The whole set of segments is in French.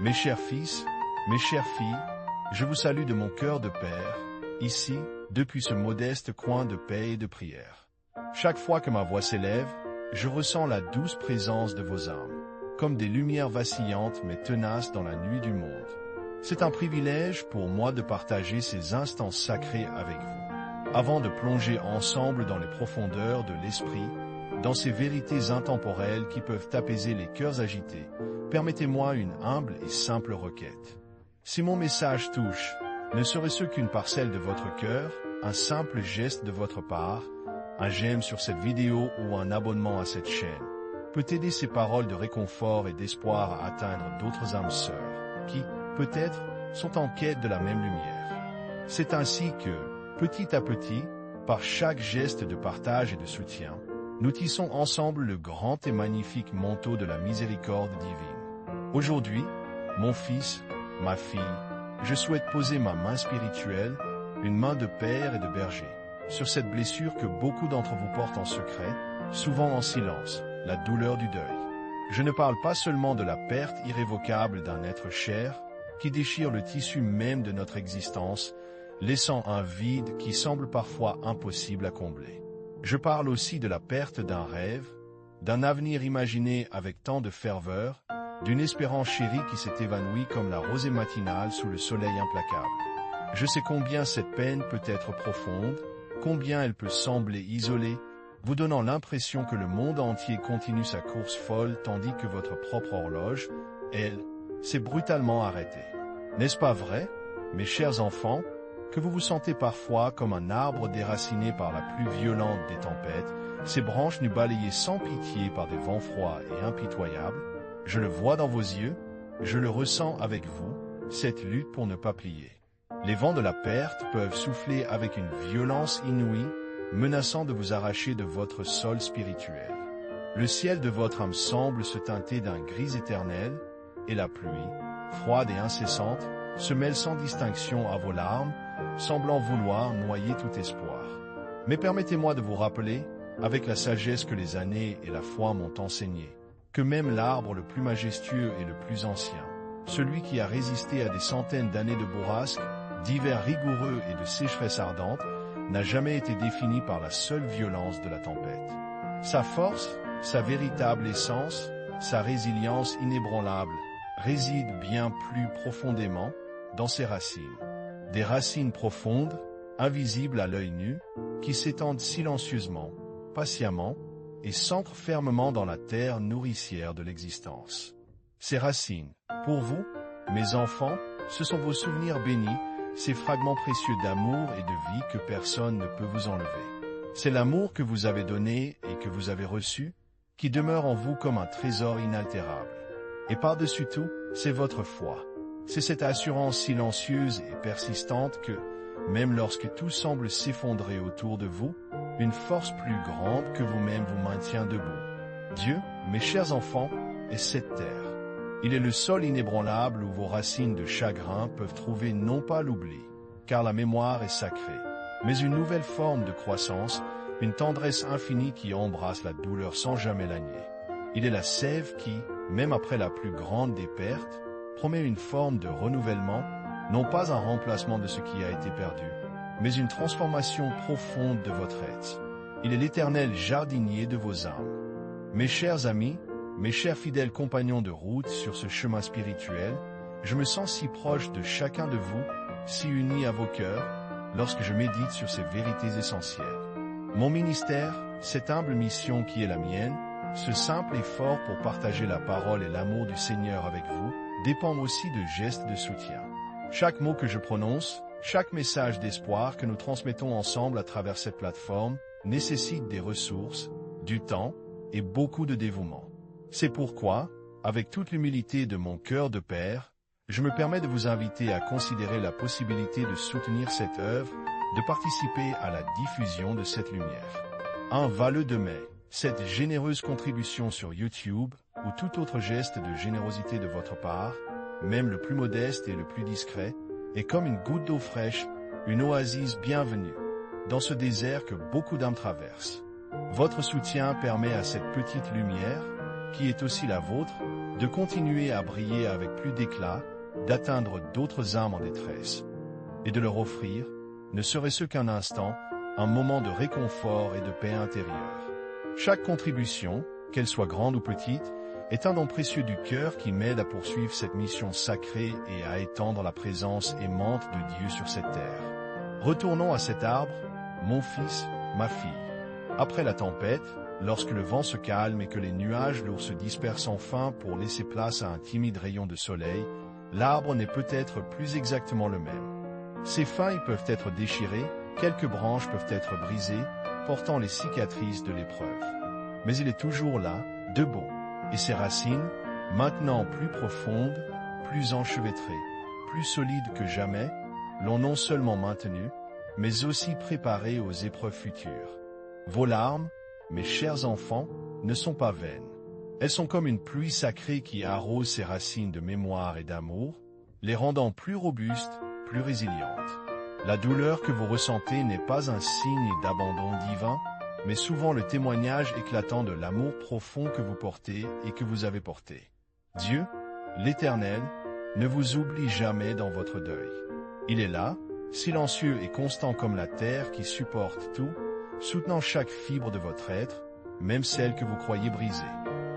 Mes chers fils, mes chères filles, je vous salue de mon cœur de père, ici, depuis ce modeste coin de paix et de prière. Chaque fois que ma voix s'élève, je ressens la douce présence de vos âmes, comme des lumières vacillantes mais tenaces dans la nuit du monde. C'est un privilège pour moi de partager ces instants sacrés avec vous. Avant de plonger ensemble dans les profondeurs de l'esprit, dans ces vérités intemporelles qui peuvent apaiser les cœurs agités, permettez-moi une humble et simple requête. Si mon message touche, ne serait-ce qu'une parcelle de votre cœur, un simple geste de votre part, un j'aime sur cette vidéo ou un abonnement à cette chaîne, peut aider ces paroles de réconfort et d'espoir à atteindre d'autres âmes sœurs, qui, peut-être, sont en quête de la même lumière. C'est ainsi que, petit à petit, par chaque geste de partage et de soutien, nous tissons ensemble le grand et magnifique manteau de la miséricorde divine. Aujourd'hui, mon fils, ma fille, je souhaite poser ma main spirituelle, une main de père et de berger, sur cette blessure que beaucoup d'entre vous portent en secret, souvent en silence, la douleur du deuil. Je ne parle pas seulement de la perte irrévocable d'un être cher, qui déchire le tissu même de notre existence, laissant un vide qui semble parfois impossible à combler. Je parle aussi de la perte d'un rêve, d'un avenir imaginé avec tant de ferveur, d'une espérance chérie qui s'est évanouie comme la rosée matinale sous le soleil implacable. Je sais combien cette peine peut être profonde, combien elle peut sembler isolée, vous donnant l'impression que le monde entier continue sa course folle tandis que votre propre horloge, elle, s'est brutalement arrêtée. N'est-ce pas vrai, mes chers enfants, que vous vous sentez parfois comme un arbre déraciné par la plus violente des tempêtes, ses branches nu balayées sans pitié par des vents froids et impitoyables? Je le vois dans vos yeux, je le ressens avec vous, cette lutte pour ne pas plier. Les vents de la perte peuvent souffler avec une violence inouïe, menaçant de vous arracher de votre sol spirituel. Le ciel de votre âme semble se teinter d'un gris éternel, et la pluie, froide et incessante, se mêle sans distinction à vos larmes, semblant vouloir noyer tout espoir. Mais permettez-moi de vous rappeler, avec la sagesse que les années et la foi m'ont enseigné, que même l'arbre le plus majestueux et le plus ancien, celui qui a résisté à des centaines d'années de bourrasques, d'hivers rigoureux et de sécheresses ardentes, n'a jamais été défini par la seule violence de la tempête. Sa force, sa véritable essence, sa résilience inébranlable, résident bien plus profondément dans ses racines. Des racines profondes, invisibles à l'œil nu, qui s'étendent silencieusement, patiemment, et s'ancrent fermement dans la terre nourricière de l'existence. Ces racines, pour vous, mes enfants, ce sont vos souvenirs bénis, ces fragments précieux d'amour et de vie que personne ne peut vous enlever. C'est l'amour que vous avez donné et que vous avez reçu, qui demeure en vous comme un trésor inaltérable. Et par-dessus tout, c'est votre foi. C'est cette assurance silencieuse et persistante que, même lorsque tout semble s'effondrer autour de vous, une force plus grande que vous-même vous maintient debout. Dieu, mes chers enfants, est cette terre. Il est le sol inébranlable où vos racines de chagrin peuvent trouver non pas l'oubli, car la mémoire est sacrée, mais une nouvelle forme de croissance, une tendresse infinie qui embrasse la douleur sans jamais la nier. Il est la sève qui, même après la plus grande des pertes, promet une forme de renouvellement, non pas un remplacement de ce qui a été perdu, mais une transformation profonde de votre être. Il est l'éternel jardinier de vos âmes. Mes chers amis, mes chers fidèles compagnons de route sur ce chemin spirituel, je me sens si proche de chacun de vous, si uni à vos cœurs, lorsque je médite sur ces vérités essentielles. Mon ministère, cette humble mission qui est la mienne, ce simple effort pour partager la parole et l'amour du Seigneur avec vous, dépend aussi de gestes de soutien. Chaque mot que je prononce, chaque message d'espoir que nous transmettons ensemble à travers cette plateforme, nécessite des ressources, du temps et beaucoup de dévouement. C'est pourquoi, avec toute l'humilité de mon cœur de père, je me permets de vous inviter à considérer la possibilité de soutenir cette œuvre, de participer à la diffusion de cette lumière. Un vœu de mai, cette généreuse contribution sur YouTube, ou tout autre geste de générosité de votre part, même le plus modeste et le plus discret, est comme une goutte d'eau fraîche, une oasis bienvenue, dans ce désert que beaucoup d'âmes traversent. Votre soutien permet à cette petite lumière, qui est aussi la vôtre, de continuer à briller avec plus d'éclat, d'atteindre d'autres âmes en détresse, et de leur offrir, ne serait-ce qu'un instant, un moment de réconfort et de paix intérieure. Chaque contribution, qu'elle soit grande ou petite, est un don précieux du cœur qui m'aide à poursuivre cette mission sacrée et à étendre la présence aimante de Dieu sur cette terre. Retournons à cet arbre, mon fils, ma fille. Après la tempête, lorsque le vent se calme et que les nuages lourds se dispersent enfin pour laisser place à un timide rayon de soleil, l'arbre n'est peut-être plus exactement le même. Ses feuilles peuvent être déchirées, quelques branches peuvent être brisées, portant les cicatrices de l'épreuve. Mais il est toujours là, debout, et ses racines, maintenant plus profondes, plus enchevêtrées, plus solides que jamais, l'ont non seulement maintenu, mais aussi préparé aux épreuves futures. Vos larmes, mes chers enfants, ne sont pas vaines. Elles sont comme une pluie sacrée qui arrose ces racines de mémoire et d'amour, les rendant plus robustes, plus résilientes. La douleur que vous ressentez n'est pas un signe d'abandon divin, mais souvent le témoignage éclatant de l'amour profond que vous portez et que vous avez porté. Dieu, l'Éternel, ne vous oublie jamais dans votre deuil. Il est là, silencieux et constant comme la terre qui supporte tout, soutenant chaque fibre de votre être, même celle que vous croyez brisée.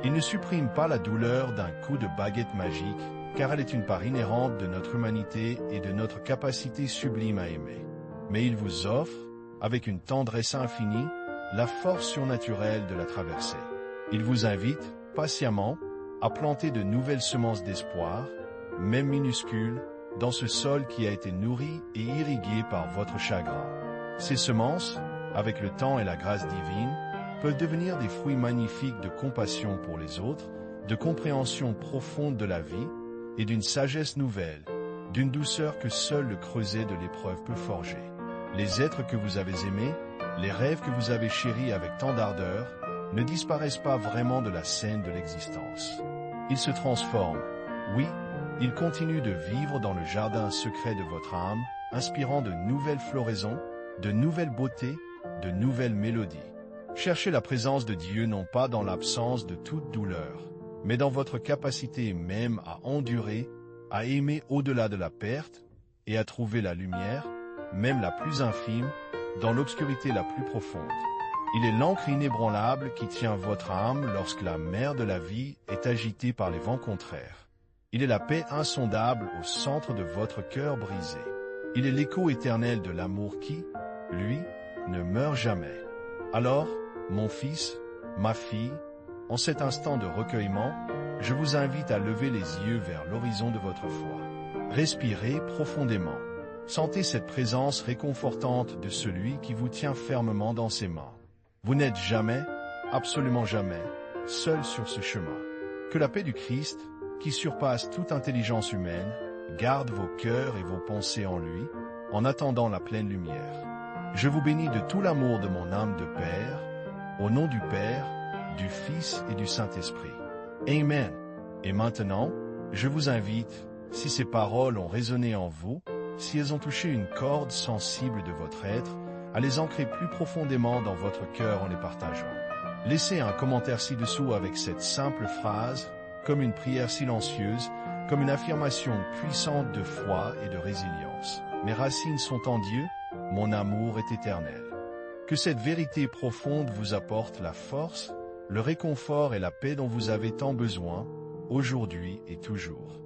Il ne supprime pas la douleur d'un coup de baguette magique, car elle est une part inhérente de notre humanité et de notre capacité sublime à aimer. Mais il vous offre, avec une tendresse infinie, la force surnaturelle de la traverser. Il vous invite, patiemment, à planter de nouvelles semences d'espoir, même minuscules, dans ce sol qui a été nourri et irrigué par votre chagrin. Ces semences, avec le temps et la grâce divine, peuvent devenir des fruits magnifiques de compassion pour les autres, de compréhension profonde de la vie, et d'une sagesse nouvelle, d'une douceur que seul le creuset de l'épreuve peut forger. Les êtres que vous avez aimés, les rêves que vous avez chéris avec tant d'ardeur, ne disparaissent pas vraiment de la scène de l'existence. Ils se transforment, oui, ils continuent de vivre dans le jardin secret de votre âme, inspirant de nouvelles floraisons, de nouvelles beautés, de nouvelles mélodies. Cherchez la présence de Dieu non pas dans l'absence de toute douleur, mais dans votre capacité même à endurer, à aimer au-delà de la perte, et à trouver la lumière, même la plus infime, dans l'obscurité la plus profonde. Il est l'encre inébranlable qui tient votre âme lorsque la mer de la vie est agitée par les vents contraires. Il est la paix insondable au centre de votre cœur brisé. Il est l'écho éternel de l'amour qui, lui, ne meurt jamais. Alors, mon fils, ma fille, en cet instant de recueillement, je vous invite à lever les yeux vers l'horizon de votre foi. Respirez profondément. Sentez cette présence réconfortante de celui qui vous tient fermement dans ses mains. Vous n'êtes jamais, absolument jamais, seul sur ce chemin. Que la paix du Christ, qui surpasse toute intelligence humaine, garde vos cœurs et vos pensées en lui, en attendant la pleine lumière. Je vous bénis de tout l'amour de mon âme de Père, au nom du Père, du Fils et du Saint-Esprit. Amen. Et maintenant, je vous invite, si ces paroles ont résonné en vous, si elles ont touché une corde sensible de votre être, à les ancrer plus profondément dans votre cœur en les partageant. Laissez un commentaire ci-dessous avec cette simple phrase, comme une prière silencieuse, comme une affirmation puissante de foi et de résilience. Mes racines sont en Dieu, mon amour est éternel. Que cette vérité profonde vous apporte la force, le réconfort et la paix dont vous avez tant besoin, aujourd'hui et toujours.